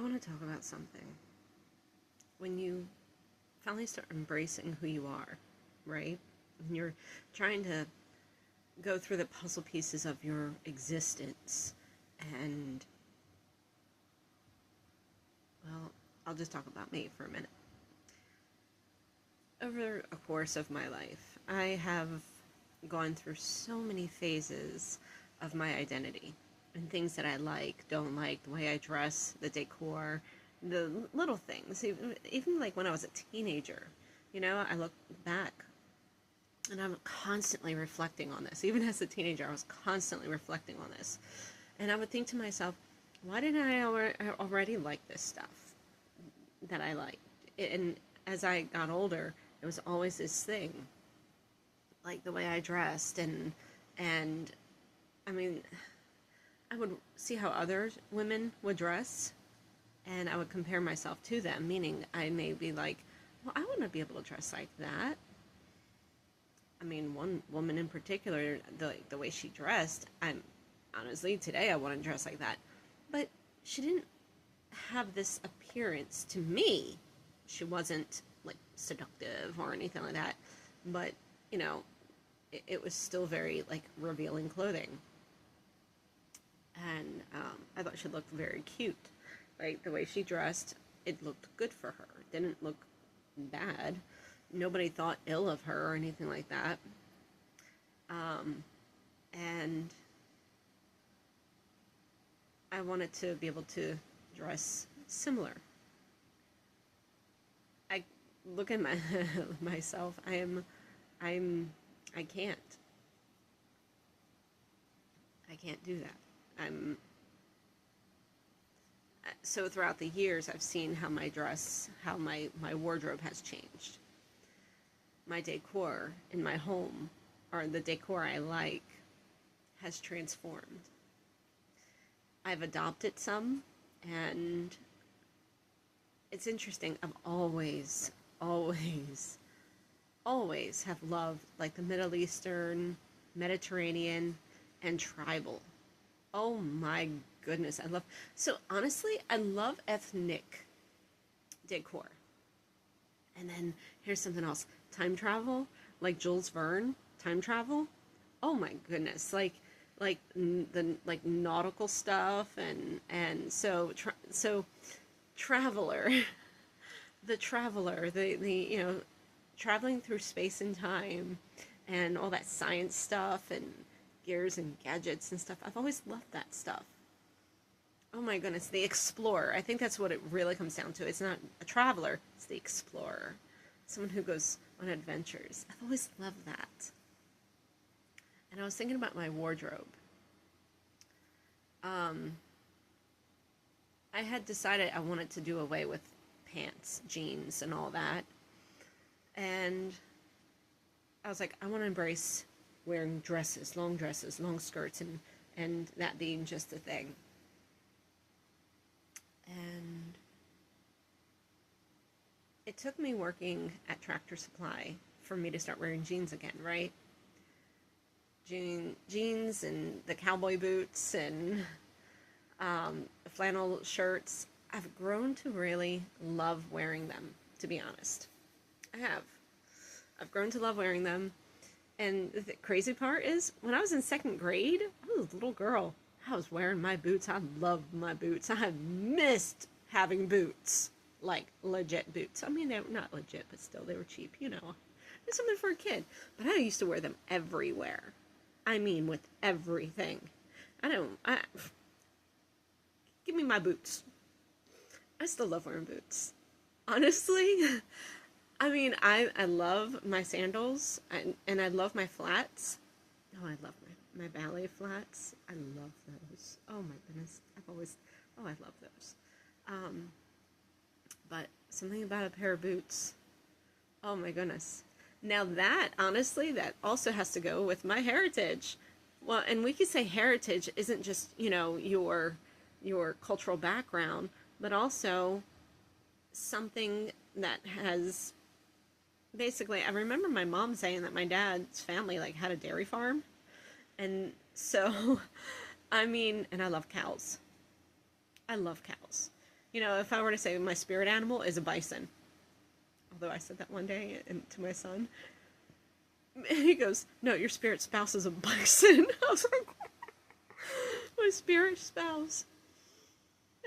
I want to talk about something. When you finally start embracing who you are, right? When you're trying to go through the puzzle pieces of your existence, and, well, I'll just talk about me for a minute. Over a course of my life, I have gone through so many phases of my identity and things that I like, don't like, the way I dress, the decor, the little things. Even like when I was a teenager, I look back and I'm constantly reflecting on this. Even as a teenager, I was constantly reflecting on this. And I would think to myself, why didn't I already like this stuff that I liked? And as I got older, it was always this thing, like the way I dressed, and I mean, I would see how other women would dress, and I would compare myself to them, meaning I may be like, well, I want to be able to dress like that. I mean, one woman in particular, the way she dressed, I'm honestly, today I want to dress like that. But she didn't have this appearance to me. She wasn't like seductive or anything like that. But, it was still very like revealing clothing. And I thought she looked very cute. Like the way she dressed, it looked good for her. It didn't look bad. Nobody thought ill of her or anything like that. And I wanted to be able to dress similar. I look at myself. I can't. I can't do that. So throughout the years, I've seen how my wardrobe has changed. My decor in my home, or the decor I like, has transformed. I've adopted some, and it's interesting. I've always have loved like the Middle Eastern, Mediterranean, and tribal. Oh my goodness, so honestly, I love ethnic decor. And then here's something else. Time travel, like Jules Verne, time travel. Oh my goodness, the like nautical stuff, and so traveler, the traveler, the traveling through space and time, and all that science stuff and gears and gadgets and stuff. I've always loved that stuff. Oh my goodness, the explorer. I think that's what it really comes down to. It's not a traveler, it's the explorer. Someone who goes on adventures. I've always loved that. And I was thinking about my wardrobe. I had decided I wanted to do away with pants, jeans, and all that. And I was like, I want to embrace wearing dresses, long skirts, and that being just a thing. And it took me working at Tractor Supply for me to start wearing jeans again, right? Jeans and the cowboy boots and flannel shirts. I've grown to really love wearing them, to be honest. I have. I've grown to love wearing them. And the crazy part is, when I was in second grade, I was a little girl. I was wearing my boots. I loved my boots. I missed having boots. Like, legit boots. I mean, they were not legit, but still, they were cheap, It's something for a kid. But I used to wear them everywhere. I mean, with everything. Give me my boots. I still love wearing boots. Honestly, I mean, I love my sandals, and I love my flats. Oh, I love my ballet flats. I love those. Oh my goodness. I love those. But something about a pair of boots. Oh my goodness. Now that, honestly, that also has to go with my heritage. Well, and we could say heritage isn't just, your cultural background, but also something that has basically, I remember my mom saying that my dad's family like had a dairy farm. And so, I mean, and I love cows. I love cows. You know, if I were to say my spirit animal is a bison, although I said that one day to my son, and he goes, "No, your spirit spouse is a bison." I was like, "My spirit spouse,"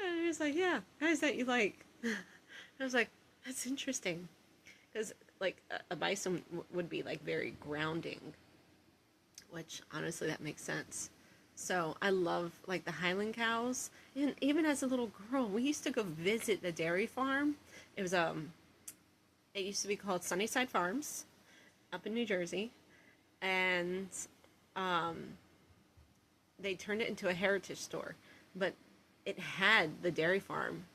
and he was like, "Yeah, how is that you like?" I was like, "That's interesting," because like a bison would be like very grounding, which honestly that makes sense. So I love like the Highland cows, and even as a little girl, we used to go visit the dairy farm. It was it used to be called Sunnyside Farms up in New Jersey, and um, they turned it into a heritage store, but it had the dairy farm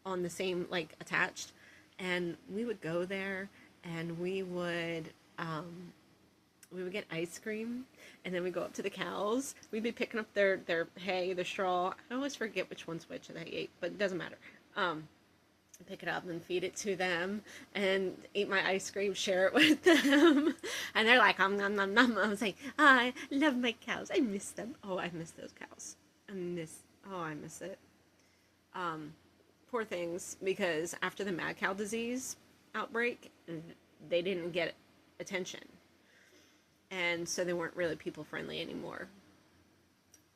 on the same like attached, and we would go there and we would get ice cream, and then we go up to the cows. We'd be picking up their hay, the straw. I always forget which one's which that I ate, but it doesn't matter. Pick it up and feed it to them, and eat my ice cream, share it with them, and they're like, nom nom nom. I was like, I love my cows. I miss them. Oh, I miss those cows. I miss it. Um, Poor things, because after the mad cow disease outbreak, they didn't get attention, and so they weren't really people friendly anymore.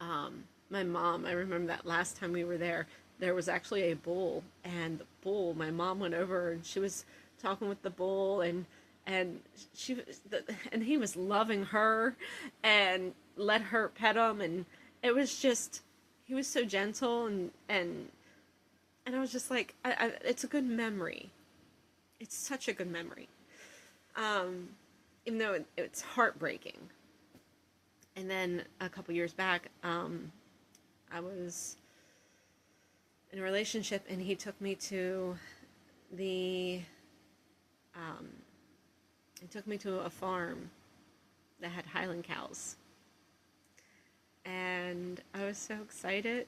My mom, I remember that last time we were there was actually a bull, and the bull, my mom went over and she was talking with the bull, and and he was loving her and let her pet him, and it was just, he was so gentle, and I was just like, it's a good memory. It's such a good memory. Um, Even though it's heartbreaking. And then a couple years back, I was in a relationship, and he took me to the, um, he took me to a farm that had Highland cows, and I was so excited.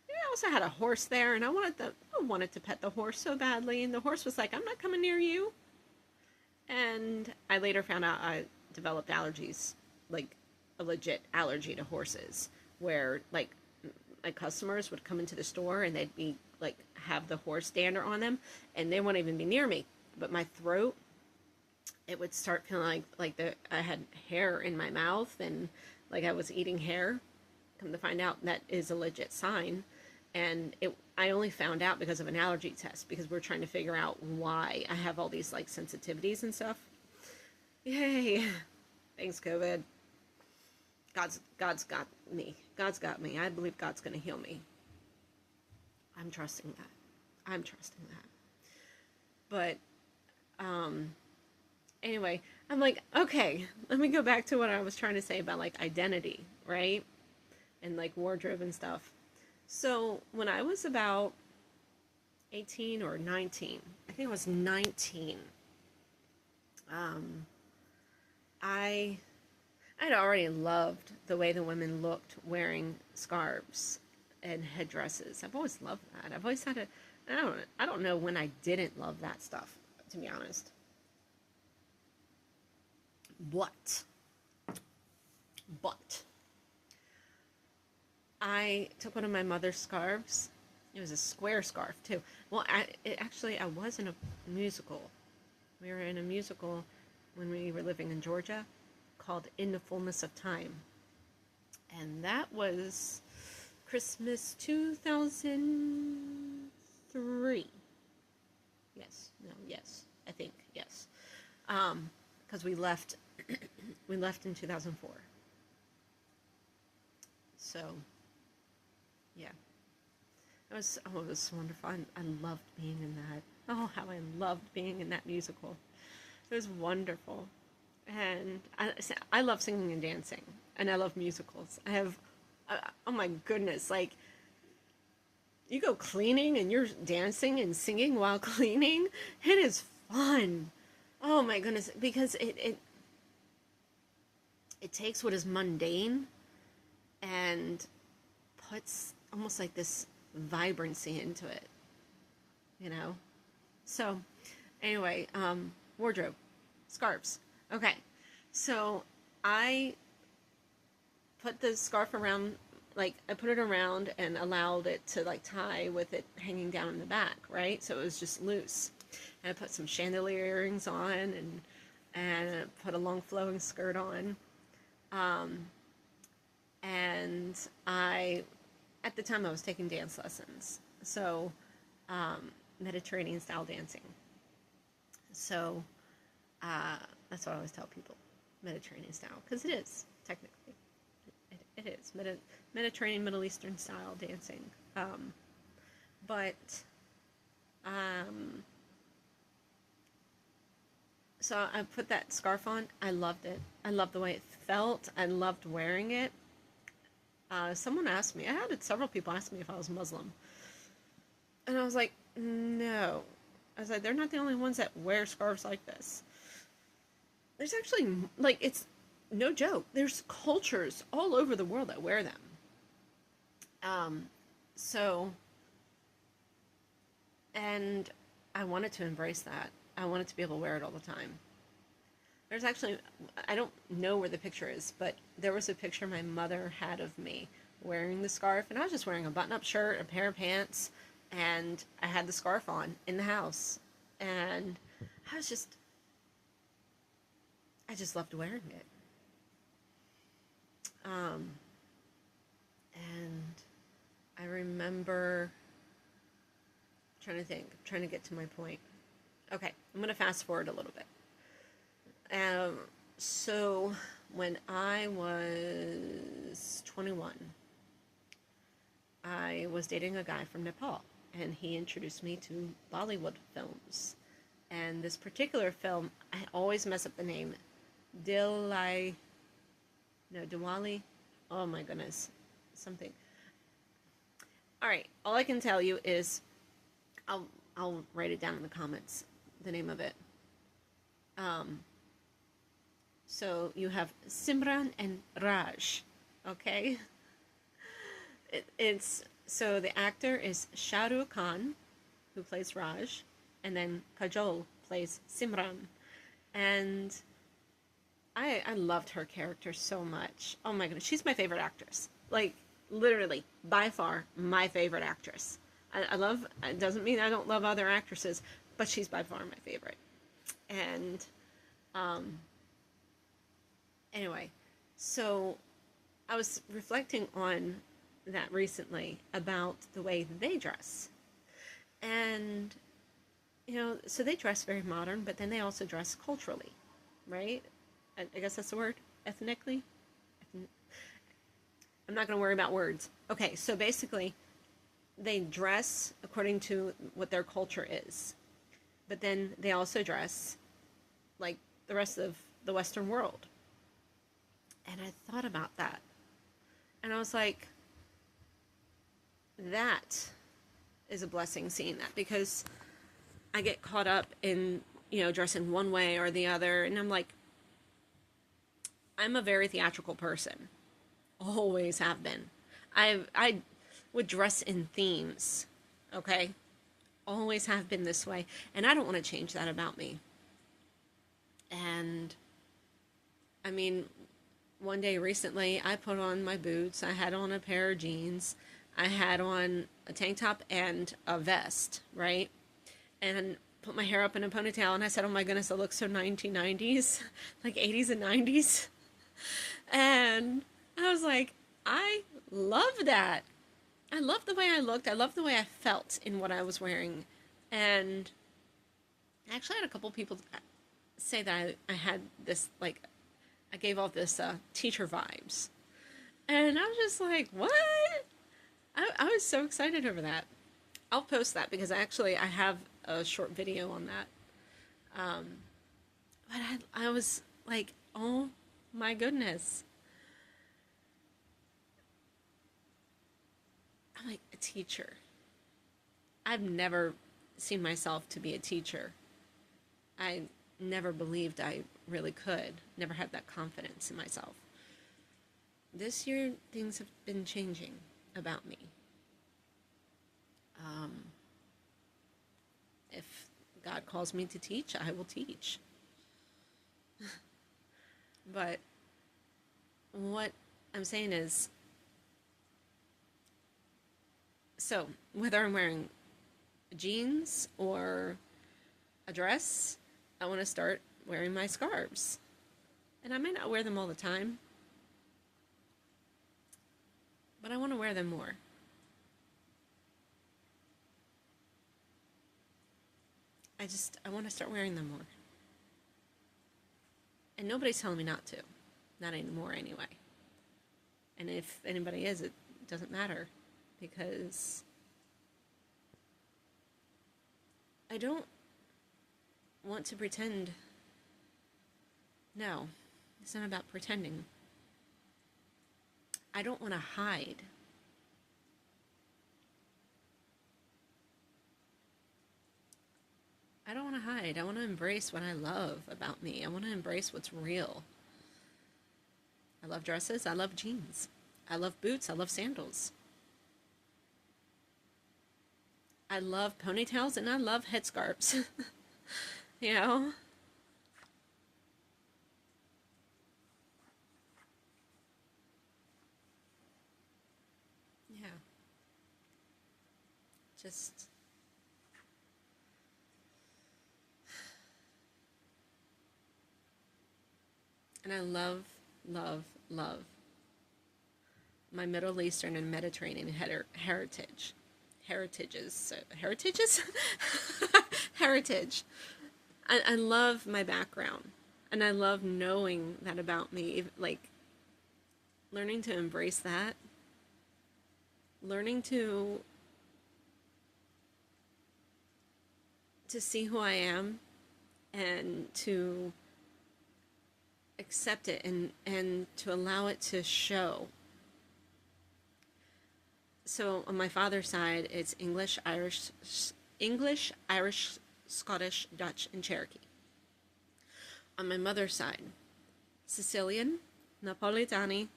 I also had a horse there, and I wanted to pet the horse so badly, and the horse was like, "I'm not coming near you." And I later found out I developed allergies, like a legit allergy to horses, where like my customers would come into the store and they'd be like have the horse dander on them, and they wouldn't even be near me. But my throat, it would start feeling I had hair in my mouth, and like I was eating hair. Come to find out, that is a legit sign, and I only found out because of an allergy test, because we're trying to figure out why I have all these like sensitivities and stuff. Yay! Thanks, COVID. God's got me. God's got me. I believe God's going to heal me. I'm trusting that. I'm trusting that. But anyway, I'm like, okay, let me go back to what I was trying to say about like identity, right? And like wardrobe and stuff. So when I was about 18 or 19, I think I was 19, I I'd already loved the way the women looked wearing scarves and headdresses. I've always loved that. I've always had a, I don't know when I didn't love that stuff, to be honest. But but I took one of my mother's scarves. It was a square scarf too. Well, I was in a musical. We were in a musical when we were living in Georgia, called In the Fullness of Time. And that was Christmas 2003. Yes, I think, yes. Because we left, we left in 2004. So, yeah. It was wonderful. I loved being in that. Oh, how I loved being in that musical. It was wonderful. And I love singing and dancing, and I love musicals. I have, oh my goodness, like, you go cleaning and you're dancing and singing while cleaning. It is fun. Oh my goodness, because it takes what is mundane and puts almost like this vibrancy into it, you know? So, anyway, wardrobe, scarves. Okay, so I put the scarf around like I put it around and allowed it to like tie with it hanging down in the back, right? So it was just loose. And I put some chandelier earrings on and put a long flowing skirt on. Um, and I at the time I was taking dance lessons. So Mediterranean style dancing. So that's what I always tell people, Mediterranean style, because it is technically. It is Mediterranean, Middle Eastern style dancing. But um, so I put that scarf on. I loved it. I loved the way it felt. I loved wearing it. Someone asked me. I had several people ask me if I was Muslim, and I was like, no. I was like, they're not the only ones that wear scarves like this. There's actually like it's no joke. There's cultures all over the world that wear them. Um, so and I wanted to embrace that. I wanted to be able to wear it all the time. There's actually, I don't know where the picture is, but there was a picture my mother had of me wearing the scarf, and I was just wearing a button up shirt, a pair of pants, and I had the scarf on in the house. And I was just, I just loved wearing it. Um, and I remember trying to think, trying to get to my point. Okay, I'm going to fast forward a little bit. Um, so when I was 21, I was dating a guy from Nepal, and he introduced me to Bollywood films. And this particular film, I always mess up the name. Dilai, no, Diwali. Oh my goodness, something. All right, all I can tell you is, I'll write it down in the comments, the name of it. Um, so you have Simran and Raj, okay? It's so the actor is Shah Rukh Khan, who plays Raj, and then Kajol plays Simran, and I loved her character so much. Oh my goodness, she's my favorite actress. Like literally, by far, my favorite actress. I love. It doesn't mean I don't love other actresses, but she's by far my favorite. And um, anyway, so I was reflecting on that recently about the way they dress. And, you know, so they dress very modern, but then they also dress culturally, right? I guess that's the word, ethnically. I'm not going to worry about words. Okay, so basically, they dress according to what their culture is, but then they also dress like the rest of the Western world. And I thought about that. And I was like, that is a blessing seeing that, because I get caught up in, you know, dressing one way or the other. And I'm like, I'm a very theatrical person. Always have been. I would dress in themes, okay? Always have been this way. And I don't want to change that about me. And I mean, one day recently, I put on my boots, I had on a pair of jeans, I had on a tank top and a vest, right? And put my hair up in a ponytail, and I said, oh my goodness, it looks so 1990s, like 80s and 90s. And I was like, I love that. I love the way I looked. I love the way I felt in what I was wearing. And I actually had a couple people say that I had this, like, I gave off this teacher vibes. And I was just like, what? I was so excited over that. I'll post that because I have a short video on that. But I was like, oh my goodness. I'm like, a teacher. I've never seen myself to be a teacher. I never believed I really could. Never had that confidence in myself. This year, things have been changing about me. If God calls me to teach, I will teach. But what I'm saying is, So, whether I'm wearing jeans or a dress, I want to start wearing my scarves. And I might not wear them all the time, but I want to wear them more. I want to start wearing them more. And nobody's telling me not to. Not anymore, anyway. And if anybody is, it doesn't matter. Because I don't want to pretend. No, it's not about pretending. I don't want to hide. I don't want to hide. I want to embrace what I love about me. I want to embrace what's real. I love dresses. I love jeans. I love boots. I love sandals. I love ponytails and I love headscarves. You know? Yeah. Just. And I love, love, love my Middle Eastern and Mediterranean heritage. Heritages. Heritages? Heritage. I love my background. And I love knowing that about me. Like, learning to embrace that. Learning to see who I am and to accept it and to allow it to show. So on my father's side, it's English, Irish, Scottish, Dutch, and Cherokee. On my mother's side, Sicilian, Napolitani,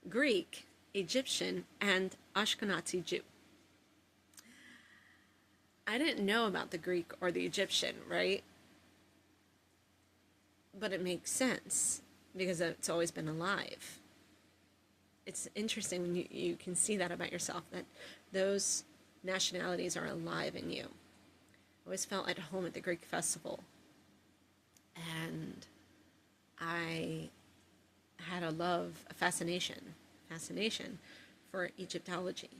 Greek, Egyptian, and Ashkenazi Jew. I didn't know about the Greek or the Egyptian, right? But it makes sense because it's always been alive. It's interesting when you can see that about yourself, that those nationalities are alive in you. I always felt at home at the Greek festival. And I had a fascination for Egyptology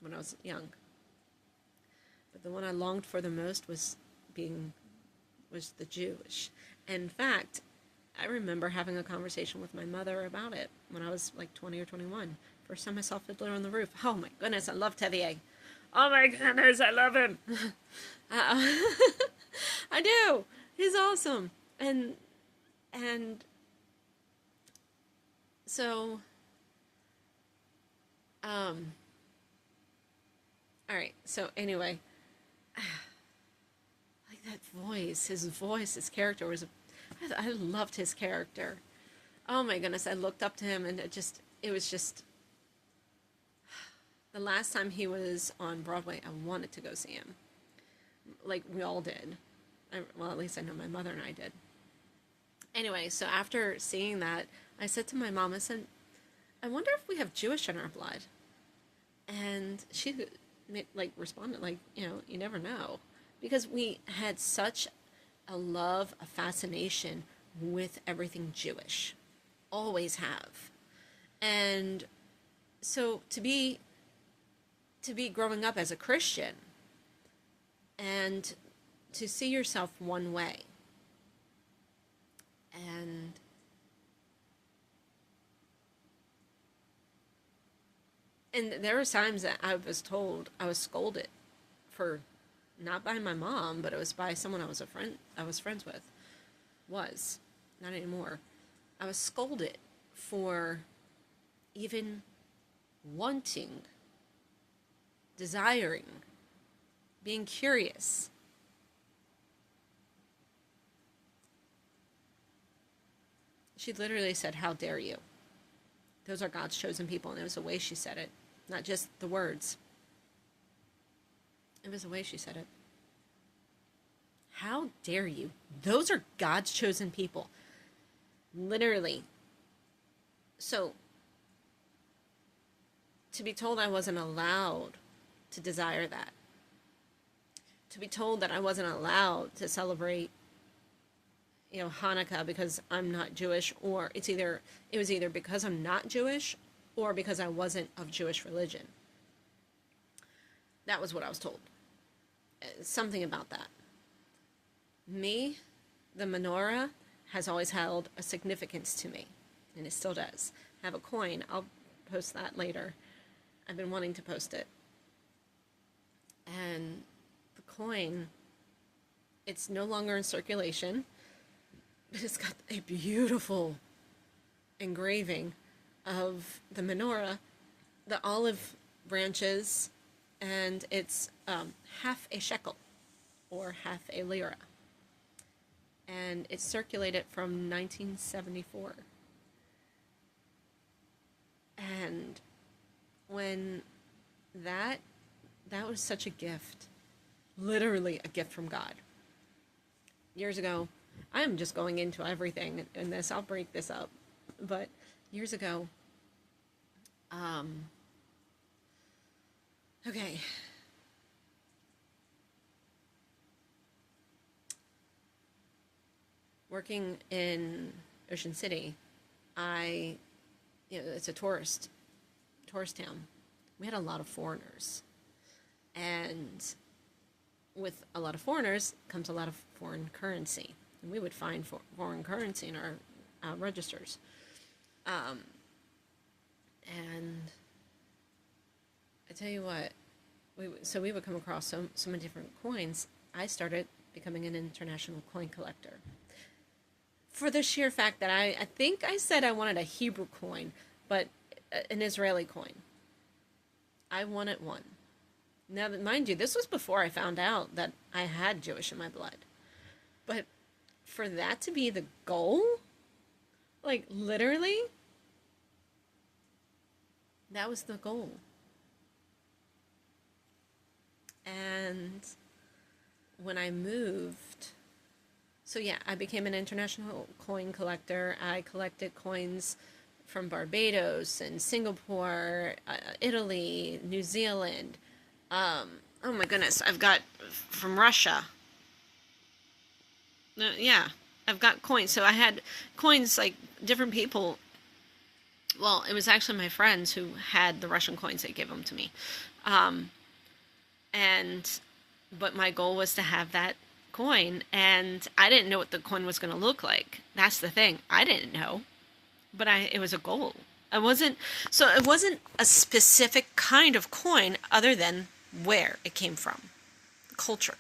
when I was young. But the one I longed for the most was the Jewish. In fact, I remember having a conversation with my mother about it when I was like 20 or 21. First time I saw Fiddler on the Roof. Oh my goodness, I love Tevier. Oh my goodness, I love him. I do. He's awesome. And so, all right. So anyway, like that voice, his character I loved his character. Oh my goodness, I looked up to him and it was just, the last time he was on Broadway, I wanted to go see him. Like we all did. Well, at least I know my mother and I did. Anyway, so after seeing that, I said to my mom, I said, I wonder if we have Jewish in our blood. And she like responded like, you never know. Because we had such a love, a fascination with everything Jewish. Always have. And so to be growing up as a Christian and to see yourself one way, and there were times that I was scolded for, not by my mom, but it was by someone I was friends with. Not anymore. I was scolded for even wanting, desiring, being curious. She literally said, "How dare you? Those are God's chosen people." And it was the way she said it, not just the words. It was the way she said it. How dare you? Those are God's chosen people. Literally. So, to be told I wasn't allowed to desire that, to be told that I wasn't allowed to celebrate, Hanukkah because I'm not Jewish, or it was either because I'm not Jewish or because I wasn't of Jewish religion. That was what I was told. Something about that. Me, the menorah, has always held a significance to me, and it still does. I have a coin. I'll post that later. I've been wanting to post it. And the coin, it's no longer in circulation, but it's got a beautiful engraving of the menorah, the olive branches, and it's half a shekel, or half a lira. And it's circulated from 1974. And when that was such a gift, literally a gift from God. Years ago, I am just going into everything in this, I'll break this up, but years ago, okay, working in Ocean City, it's a tourist town. We had a lot of foreigners, and with a lot of foreigners comes a lot of foreign currency, and we would find foreign currency in our registers, and I tell you what, we would come across so many different coins. I started becoming an international coin collector, for the sheer fact that I think I said I wanted a Hebrew coin, but an Israeli coin. I wanted one. Now, mind you, this was before I found out that I had Jewish in my blood. But for that to be the goal, like literally, that was the goal. And when I moved, so yeah, I became an international coin collector. I collected coins from Barbados and Singapore, Italy, New Zealand. Oh my goodness, I've got from Russia. Yeah, I've got coins. So I had coins, like different people. Well, it was actually my friends who had the Russian coins. They gave them to me. But my goal was to have that coin, and I didn't know what the coin was going to look like. That's the thing. I didn't know, but it was a goal. It wasn't a specific kind of coin other than where it came from, culture.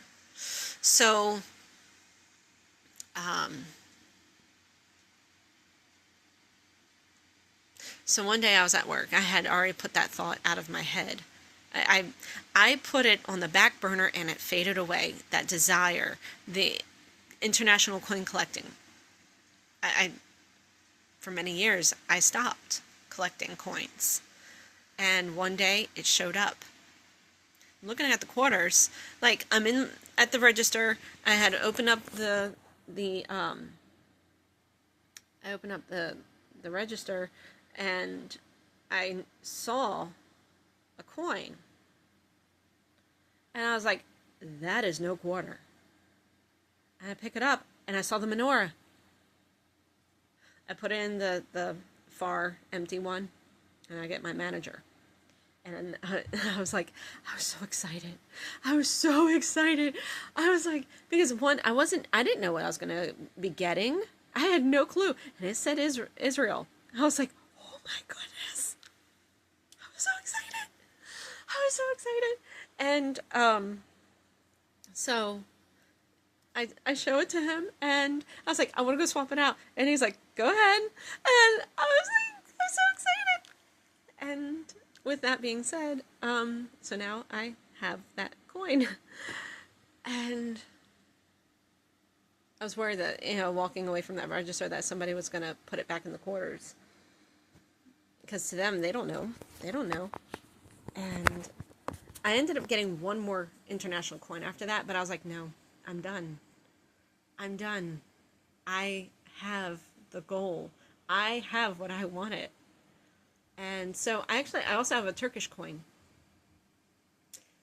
So, so one day I was at work. I had already put that thought out of my head. I put it on the back burner, and it faded away, that desire, the international coin collecting. For many years, I stopped collecting coins. And one day, it showed up. I'm looking at the quarters, like I'm at the register. I had opened up the register, and I saw a coin, and I was like, that is no quarter. And I pick it up, and I saw the menorah. I put it in the far empty one, and I get my manager, and I was like, I was so excited. I was like, because I didn't know what I was going to be getting. I had no clue, and it said Israel. I was like, oh my goodness. I was so excited. And so I show it to him, and I was like, I want to go swap it out. And he's like, go ahead. And I was like, I'm so excited. And with that being said, so now I have that coin. And I was worried that, walking away from that register, that somebody was going to put it back in the quarters. Because to them, they don't know. And I ended up getting one more international coin after that, but I was like, no, I'm done. I have the goal. I have what I wanted. And so I also have a Turkish coin.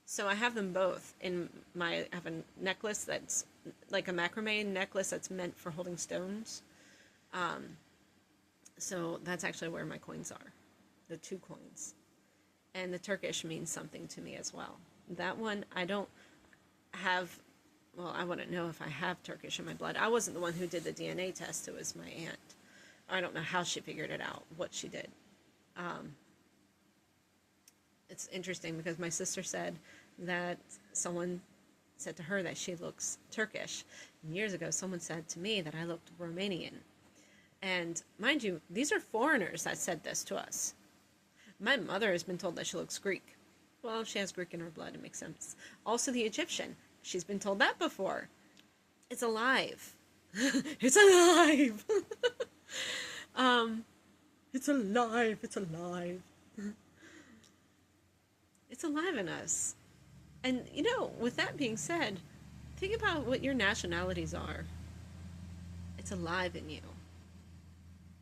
So I have them both in I have a necklace that's like a macrame necklace that's meant for holding stones. Um, so that's actually where my coins are, the two coins. And the Turkish means something to me as well. That one I don't have, well, I wouldn't know if I have Turkish in my blood. I wasn't the one who did the DNA test, it was my aunt. I don't know how she figured it out, what she did. Um, it's interesting because my sister said that someone said to her that she looks Turkish. And years ago, someone said to me that I looked Romanian. And mind you, these are foreigners that said this to us. My mother has been told that she looks Greek. Well, she has Greek in her blood, it makes sense. Also, the Egyptian. She's been told that before. It's alive. It's alive. um, it's alive. It's alive. It's alive in us. And, you know, with that being said, think about what your nationalities are. It's alive in you.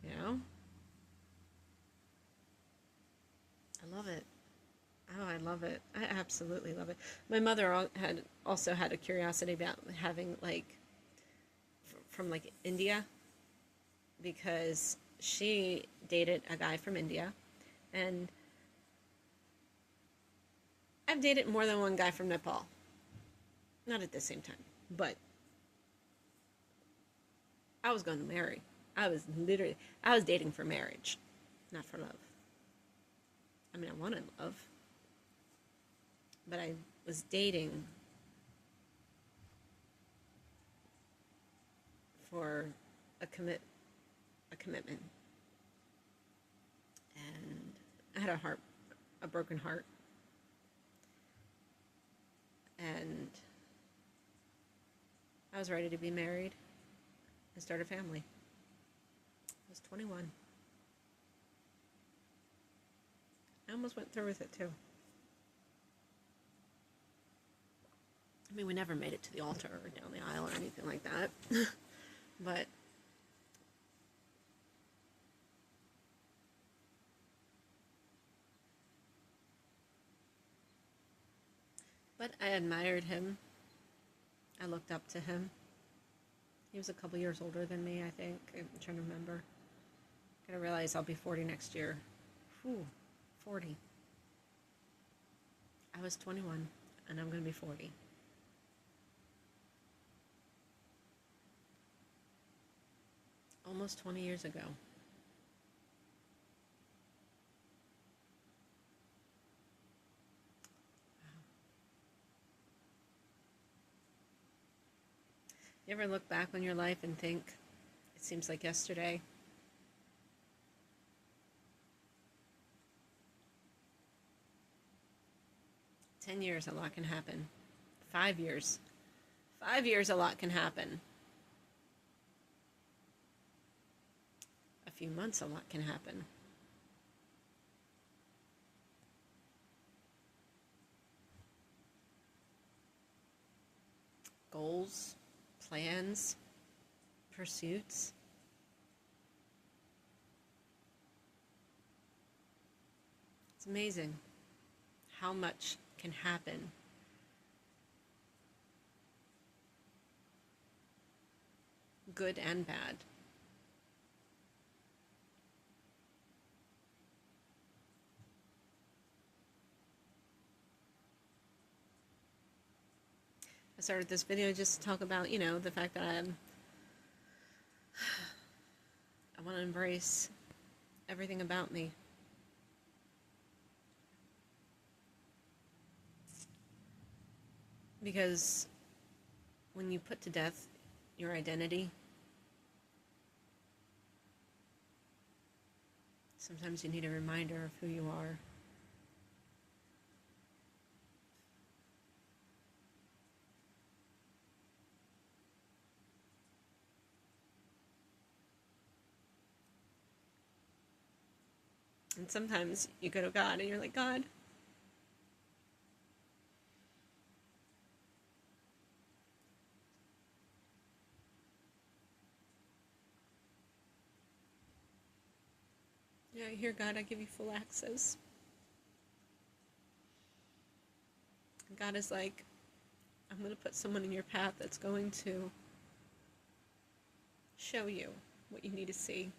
You know? I love it. Oh, I love it. I absolutely love it. My mother had also had a curiosity about having like from like India because she dated a guy from India, and I've dated more than one guy from Nepal. Not at the same time, but I was going to marry. I was dating for marriage, not for love. I mean, I wanted love, but I was dating for a commitment, and I had a broken heart, and I was ready to be married and start a family. I was 21. I almost went through with it too. I mean, we never made it to the altar or down the aisle or anything like that. but but I admired him. I looked up to him. He was a couple years older than me, I think. I'm trying to remember. I gotta realize I'll be 40 next year. Whew, 40. I was 21, and I'm gonna be 40. Almost 20 years ago. You ever look back on your life and think, it seems like yesterday? 10 years, a lot can happen. 5 years. 5 years, a lot can happen. A few months, a lot can happen. Goals, plans, pursuits. It's amazing how much can happen. Good and bad. I started this video just to talk about, you know, the fact that I want to embrace everything about me. Because when you put to death your identity, sometimes you need a reminder of who you are. And sometimes you go to God and you're like, God, Yeah, here, God, I give you full access. God is like, I'm going to put someone in your path that's going to show you what you need to see.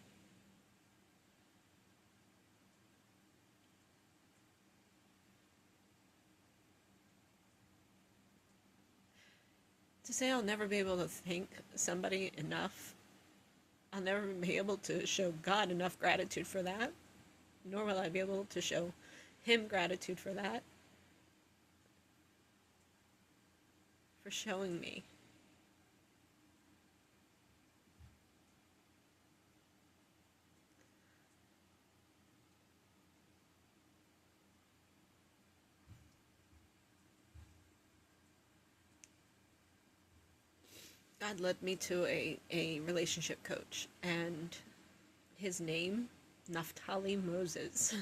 To say I'll never be able to thank somebody enough, I'll never be able to show God enough gratitude for that, nor will I be able to show Him gratitude for that, for showing me. God led me to a relationship coach, and his name, Naftali Moses.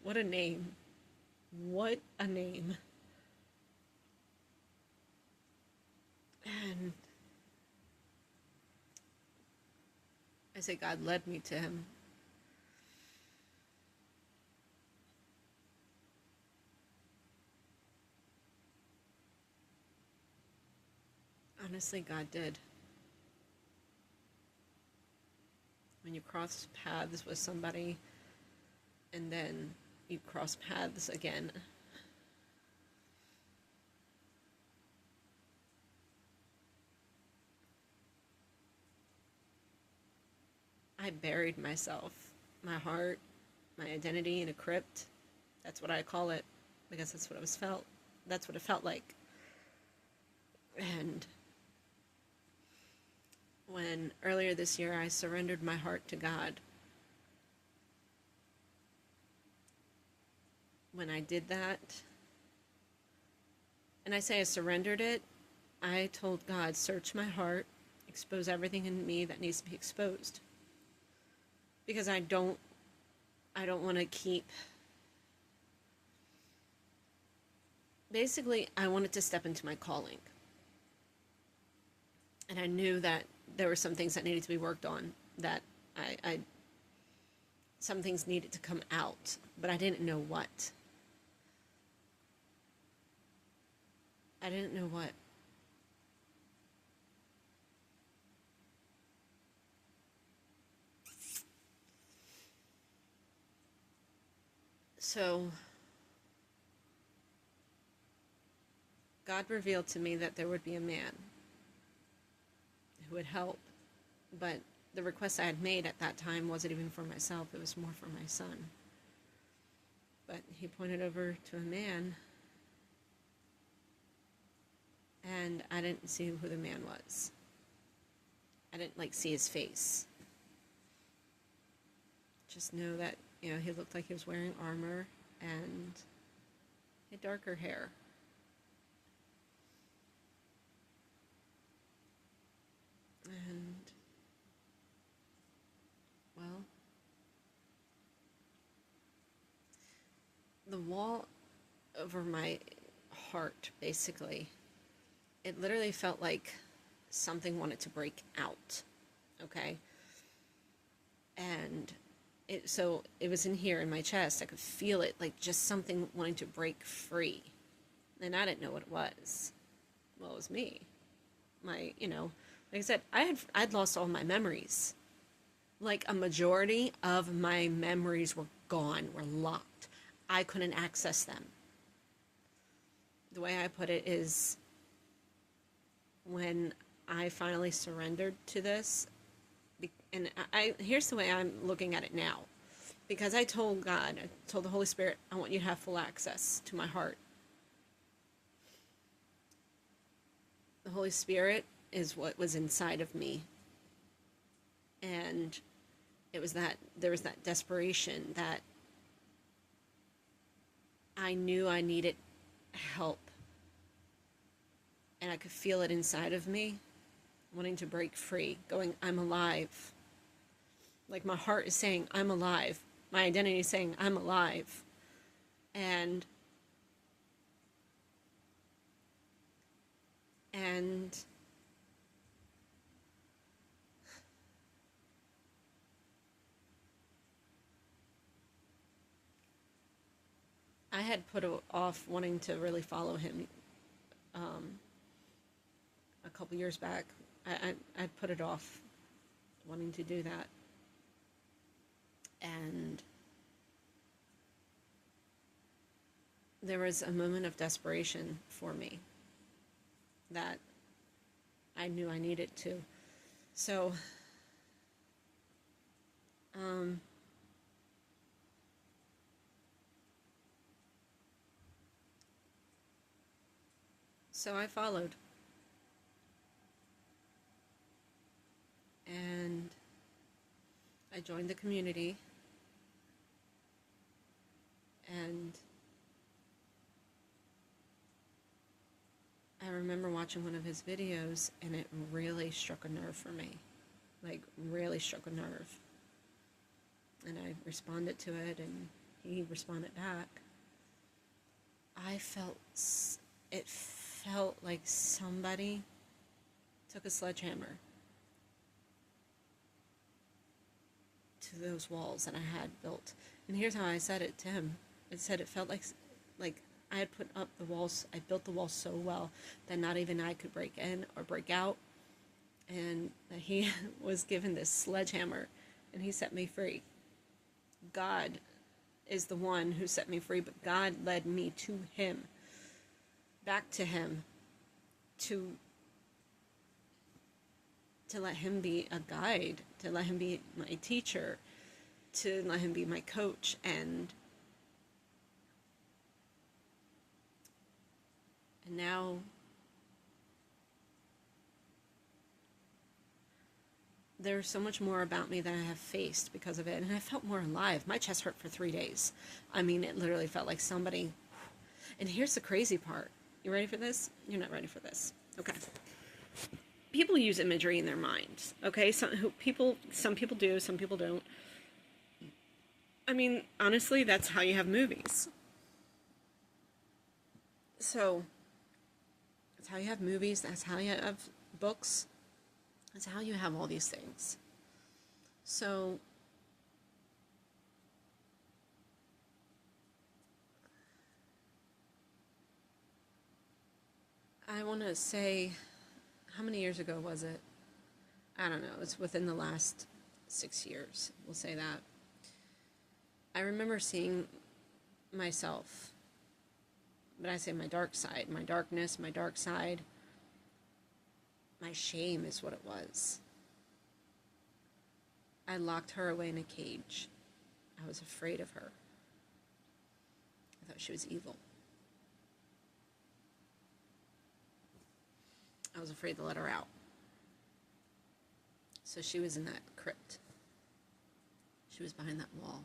What a name. What a name. And I say God led me to him. Honestly, God did. When you cross paths with somebody and then you cross paths again, I buried myself, my heart, my identity in a crypt. That's what I call it, because that's what it was felt. That's what it felt like. And when earlier this year I surrendered my heart to God, when I did that, and I say I surrendered it, I told God, search my heart, expose everything in me that needs to be exposed. Because I don't want to keep, basically I wanted to step into my calling. And I knew that there were some things that needed to be worked on, that I some things needed to come out, but I didn't know what. I didn't know what. So God revealed to me that there would be a man who would help, but the request I had made at that time wasn't even for myself, it was more for my son. But he pointed over to a man, and I didn't see who the man was. I didn't see his face. Just know that, he looked like he was wearing armor and he had darker hair. And, well, the wall over my heart, basically, it literally felt like something wanted to break out, okay? And so it was in here in my chest. I could feel it, like just something wanting to break free. And I didn't know what it was. Well, it was me. Like I said, I'd lost all my memories. Like a majority of my memories were gone, were locked. I couldn't access them. The way I put it is, when I finally surrendered to this, and here's the way I'm looking at it now. Because I told God, I told the Holy Spirit, I want you to have full access to my heart. The Holy Spirit is what was inside of me. And there was that desperation, that I knew I needed help. And I could feel it inside of me, wanting to break free, going, I'm alive. Like my heart is saying, I'm alive. My identity is saying, I'm alive. And I had off wanting to really follow him um, a couple years back. I put it off wanting to do that. And there was a moment of desperation for me that I knew I needed to. So, um, so I followed. And I joined the community. And I remember watching one of his videos, and it really struck a nerve for me. Like, really struck a nerve. And I responded to it, and he responded back. It felt like somebody took a sledgehammer to those walls that I had built. And here's how I said it to him. I said it felt like I had put up the walls. I built the walls so well that not even I could break in or break out. And that he was given this sledgehammer, and he set me free. God is the one who set me free, but God led me to him, back to him, to let him be a guide, to let him be my teacher, to let him be my coach. And now there's so much more about me that I have faced because of it, and I felt more alive. My chest hurt for 3 days. I mean, it literally felt like somebody... And here's the crazy part. You ready for this? You're not ready for this. Okay. People use imagery in their minds, okay? Some people do, some people don't. I mean, honestly, that's how you have movies. So, that's how you have movies, that's how you have books, that's how you have all these things. So, I want to say, how many years ago was it? I don't know. It's within the last 6 years. We'll say that. I remember seeing myself, but I say my dark side, my darkness, my dark side. My shame is what it was. I locked her away in a cage. I was afraid of her. I thought she was evil. I was afraid to let her out. So she was in that crypt. She was behind that wall.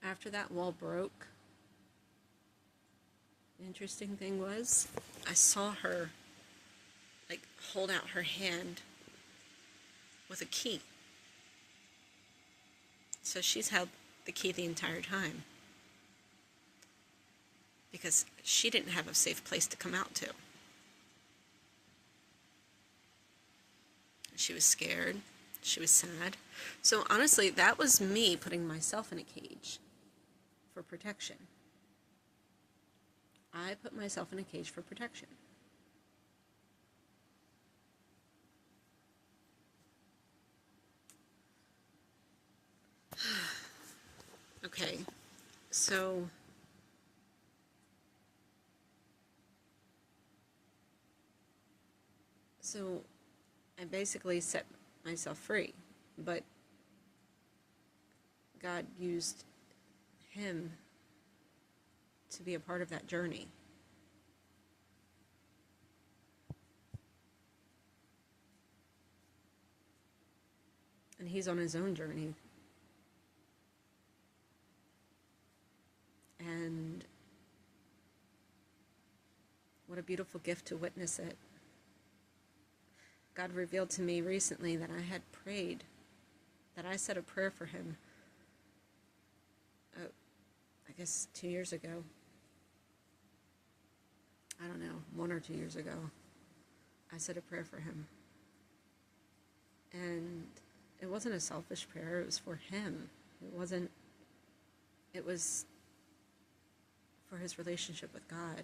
After that wall broke, the interesting thing was, I saw her like hold out her hand with a key. So she's held the key the entire time, because she didn't have a safe place to come out to. She was scared. She was sad. So honestly, that was me putting myself in a cage for protection. I put myself in a cage for protection. Okay, so I basically set myself free, but God used him to be a part of that journey. And he's on his own journey. And what a beautiful gift to witness it. God revealed to me recently that I had prayed, that I said a prayer for him, I guess 2 years ago. I don't know, 1 or 2 years ago. I said a prayer for him. And it wasn't a selfish prayer, it was for him. It wasn't, it was for his relationship with God.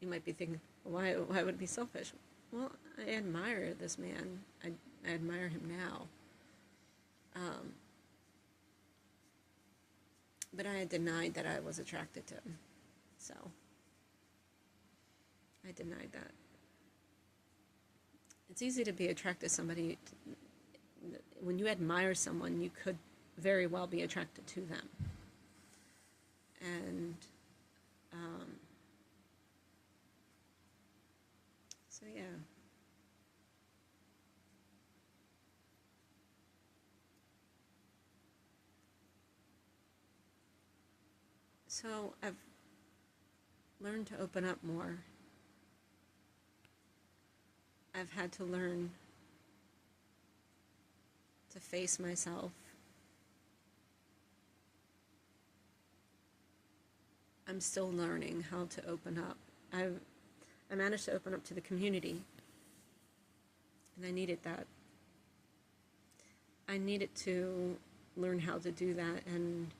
You might be thinking, why would it be selfish? Well, I admire this man. I admire him now. But I had denied that I was attracted to him. So, I denied that. It's easy to be attracted to somebody. When you admire someone, you could very well be attracted to them. And, so yeah. So I've learned to open up more. I've had to learn to face myself. I'm still learning how to open up. I managed to open up to the community, and I needed that. I needed to learn how to do that, and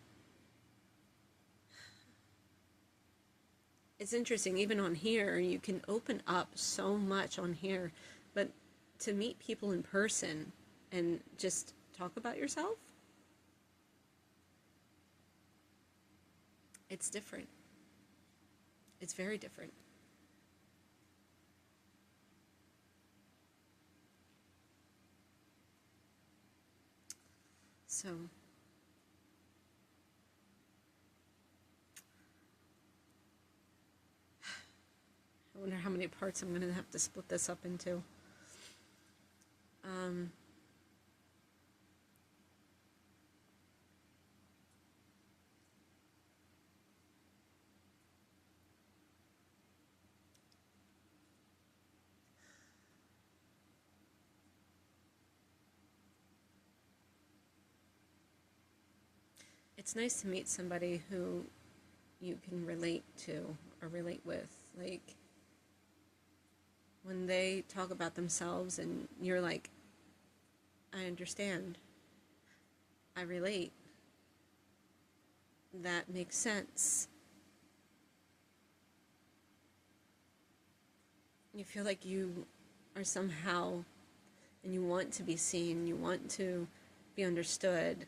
it's interesting, even on here, you can open up so much on here, but to meet people in person and just talk about yourself, it's different. It's very different. So, I wonder how many parts I'm going to have to split this up into. It's nice to meet somebody who you can relate to or relate with. Like, when they talk about themselves and you're like, I understand, I relate, that makes sense. You feel like you are somehow, and you want to be seen, you want to be understood.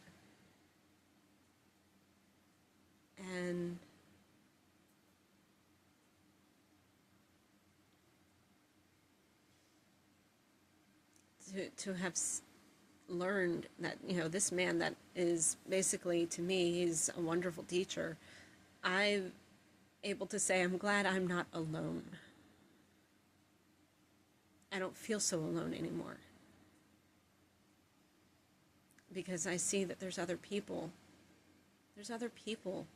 And to have learned that, this man that is basically, to me, he's a wonderful teacher. I'm able to say, I'm glad I'm not alone. I don't feel so alone anymore. Because I see that there's other people. There's other people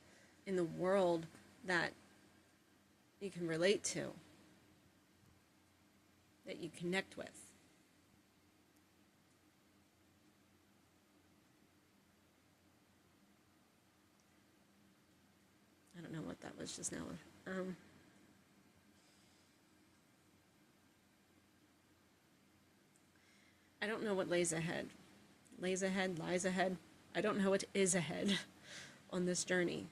in the world that you can relate to, that you connect with. I don't know what that was just now. I don't know what lays ahead. Lays ahead, lies ahead. I don't know what is ahead on this journey.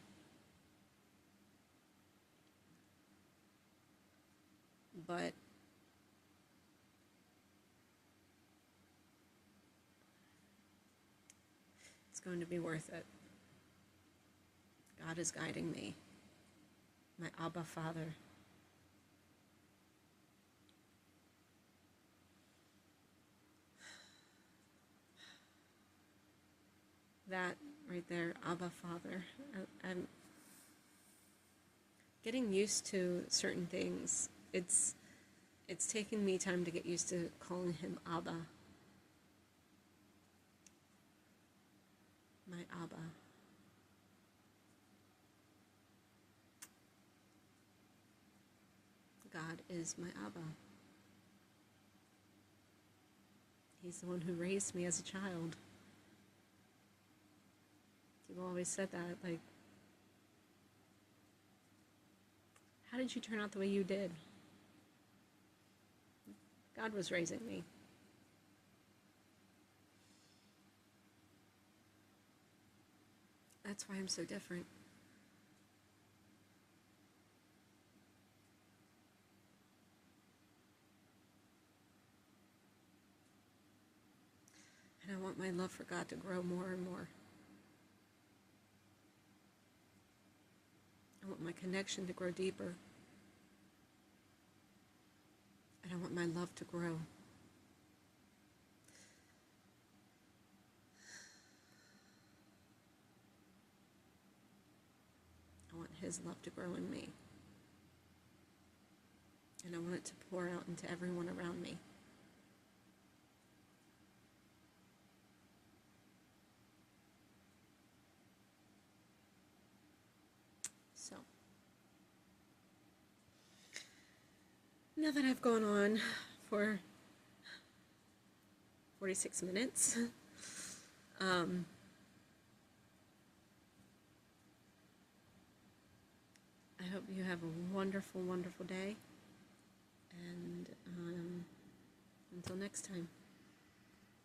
But it's going to be worth it. God is guiding me. My Abba Father. That right there, Abba Father. I'm getting used to certain things. It's taken me time to get used to calling him Abba. My Abba. God is my Abba. He's the one who raised me as a child. People always said that, like, how did you turn out the way you did? God was raising me. That's why I'm so different. And I want my love for God to grow more and more. I want my connection to grow deeper. And I want my love to grow. I want His love to grow in me. And I want it to pour out into everyone around me. So, now that I've gone on for 46 minutes, I hope you have a wonderful, wonderful day. And until next time.